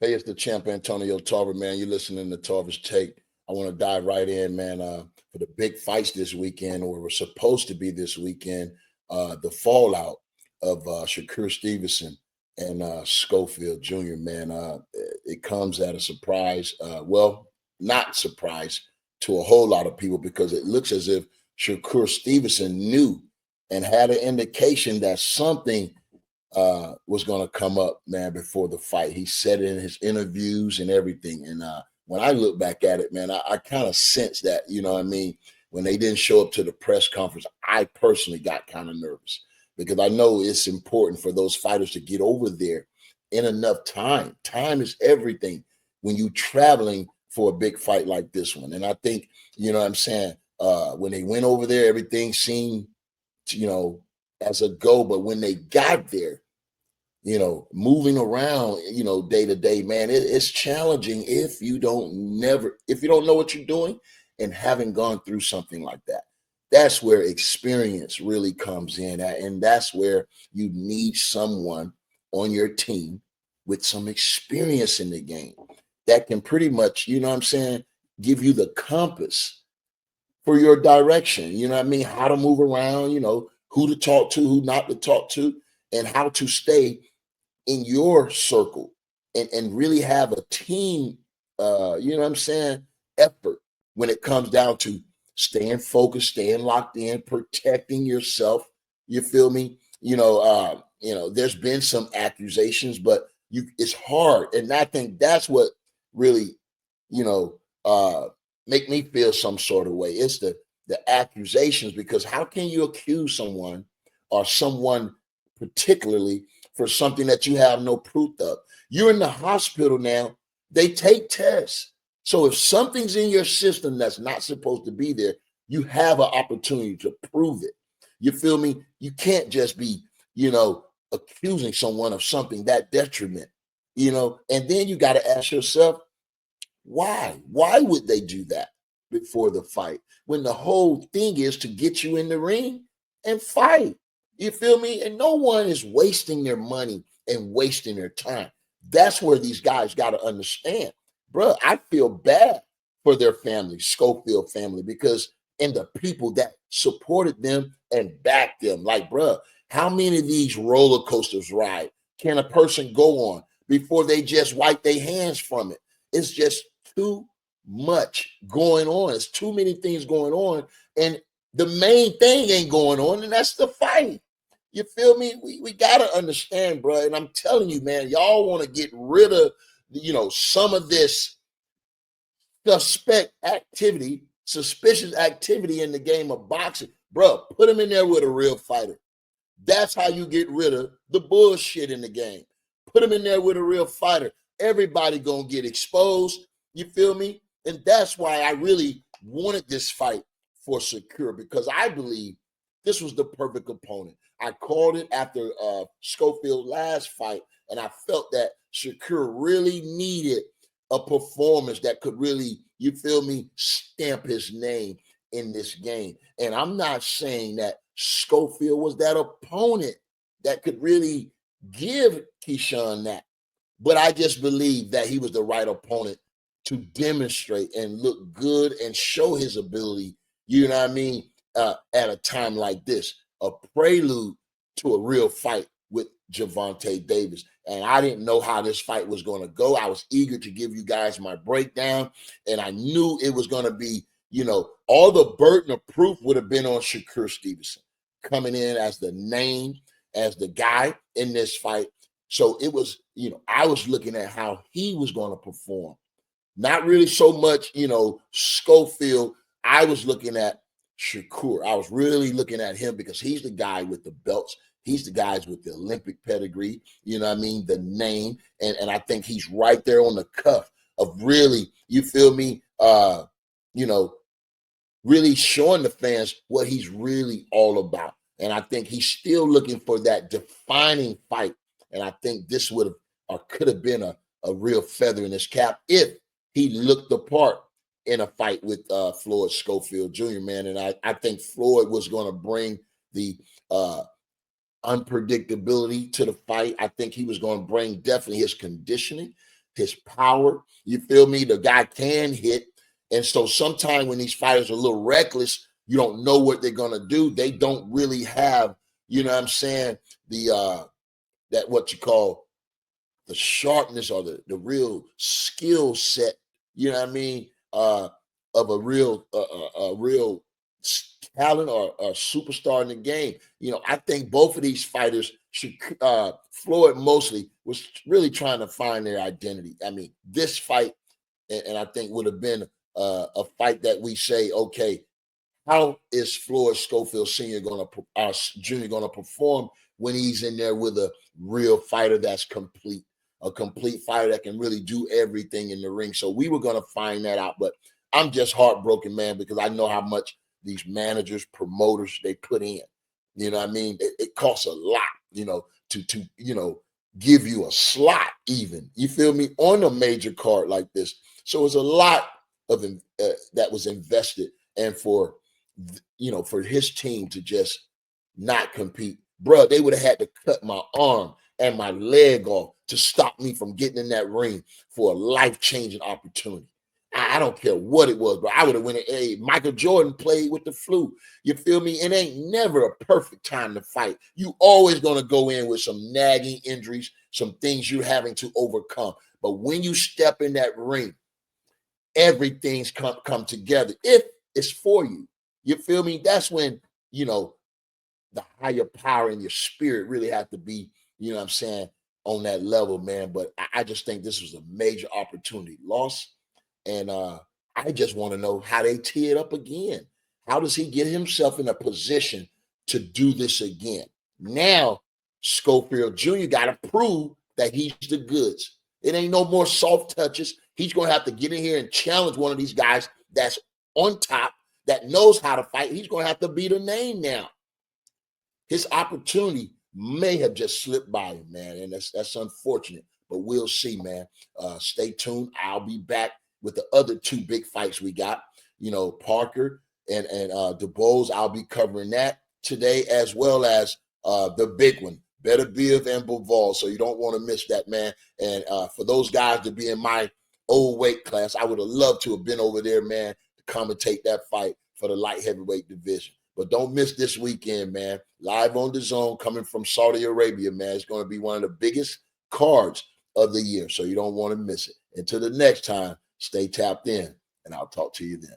Hey, it's the champ Antonio Tarver, man. You're listening to Tarver's Take. I want to dive right in, man. For the big fights this weekend, or were supposed to be this weekend, the fallout of Shakur Stevenson and Schofield Jr., man. It comes at a surprise. Well, not surprise to a whole lot of people because it looks as if Shakur Stevenson knew and had an indication that something was going to come up, man, before the fight. He said it in his interviews and everything. And when I look back at it, man, I kind of sense that, you know what I mean? When they didn't show up to the press conference, I personally got kind of nervous because I know it's important for those fighters to get over there in enough time. Time is everything when you're traveling for a big fight like this one. And I think, you know what I'm saying? When they went over there, everything seemed, you know, as a go. But when they got there, moving around, day to day, man, it's challenging if you don't know what you're doing and haven't gone through something like that. That's where experience really comes in at, and that's where you need someone on your team with some experience in the game that can pretty much, you know what I'm saying, give you the compass for your direction. You know what I mean? How to move around, who to talk to, who not to talk to, and how to stay in your circle and really have a team, you know what I'm saying, effort when it comes down to staying focused, staying locked in, protecting yourself. You feel me? There's been some accusations, but it's hard. And I think that's what really, you know, uh make me feel some sort of way. It's the accusations, because how can you accuse someone or someone particularly for something that you have no proof of? You're in the hospital now. They take tests. So if something's in your system that's not supposed to be there, you have an opportunity to prove it. You feel me? You can't just be, accusing someone of something that detriment, and then you got to ask yourself, why? Why would they do that before the fight when the whole thing is to get you in the ring and fight? You feel me? And no one is wasting their money and wasting their time. That's where these guys got to understand, bro. I feel bad for their family, Schofield family, because and the people that supported them and backed them. Like, bro, how many of these roller coasters ride can a person go on before they just wipe their hands from it? It's just too much going on. It's too many things going on. And the main thing ain't going on, and that's the fight. You feel me? We got to understand, bro. And I'm telling you, man, y'all want to get rid of, some of this suspicious activity in the game of boxing. Bro, put them in there with a real fighter. That's how you get rid of the bullshit in the game. Put them in there with a real fighter. Everybody gonna get exposed. You feel me? And that's why I really wanted this fight for Shakur, because I believe this was the perfect opponent. I called it after Schofield last fight, and I felt that Shakur really needed a performance that could really, you feel me, stamp his name in this game. And I'm not saying that Schofield was that opponent that could really give Keyshawn that, but I just believe that he was the right opponent to demonstrate and look good and show his ability, you know what I mean, at a time like this, a prelude to a real fight with Gervonta Davis. And I didn't know how this fight was going to go. I was eager to give you guys my breakdown, and I knew it was going to be, all the burden of proof would have been on Shakur Stevenson coming in as the name, as the guy in this fight. So it was, I was looking at how he was going to perform. Not really so much, Schofield. I was looking at Shakur. I was really looking at him because he's the guy with the belts. He's the guys with the Olympic pedigree, you know what I mean, the name. And I think he's right there on the cuff of really, you feel me, you know, really showing the fans what he's really all about. And I think he's still looking for that defining fight. And I think this would have or could have been a real feather in his cap if he looked the part in a fight with Floyd Schofield Jr., man. And I think Floyd was going to bring the unpredictability to the fight. I think he was going to bring definitely his conditioning. his power. You feel me? The guy can hit. And so sometimes when these fighters are a little reckless, you don't know what they're gonna do. They don't really have, you know what I'm saying, that what you call the sharpness or the real skill set, you know what I mean, of a real talent or a superstar in the game. You know, I think both of these fighters should. Floyd mostly was really trying to find their identity. I mean, this fight, and I think would have been a fight that we say, okay, how is Floyd Schofield Sr. going to, Jr. going to perform when he's in there with a real fighter that's complete, a complete fighter that can really do everything in the ring? So we were going to find that out, but I'm just heartbroken, man, because I know how much these managers, promoters, they put in. You know what I mean? It costs a lot, to give you a slot, even. You feel me? On a major card like this. So it's a lot of that was invested, and for his team to just not compete, bro, they would have had to cut my arm and my leg off to stop me from getting in that ring for a life-changing opportunity. I don't care what it was, but I would have went. Hey, Michael Jordan played with the flu. You feel me? It ain't never a perfect time to fight. You always gonna go in with some nagging injuries, some things you're having to overcome. But when you step in that ring, everything's come together. If it's for you, you feel me? That's when the higher power in your spirit really have to be, what I'm saying, on that level, man. But I just think this was a major opportunity lost. And I just want to know how they tee it up again. How does he get himself in a position to do this again? Now, Schofield Jr. got to prove that he's the goods. It ain't no more soft touches. He's going to have to get in here and challenge one of these guys that's on top, that knows how to fight. He's going to have to beat a name now. His opportunity may have just slipped by him, man, and that's unfortunate. But we'll see, man. Stay tuned. I'll be back with the other two big fights we got. Parker and DuBose. I'll be covering that today, as well as the big one, Beterbiev and Bivol. So you don't want to miss that, man. And for those guys to be in my old weight class, I would have loved to have been over there, man, to commentate that fight for the light heavyweight division. But don't miss this weekend, man. Live on the Zone, coming from Saudi Arabia, man. It's going to be one of the biggest cards of the year, so you don't want to miss it. Until the next time, stay tapped in, and I'll talk to you then.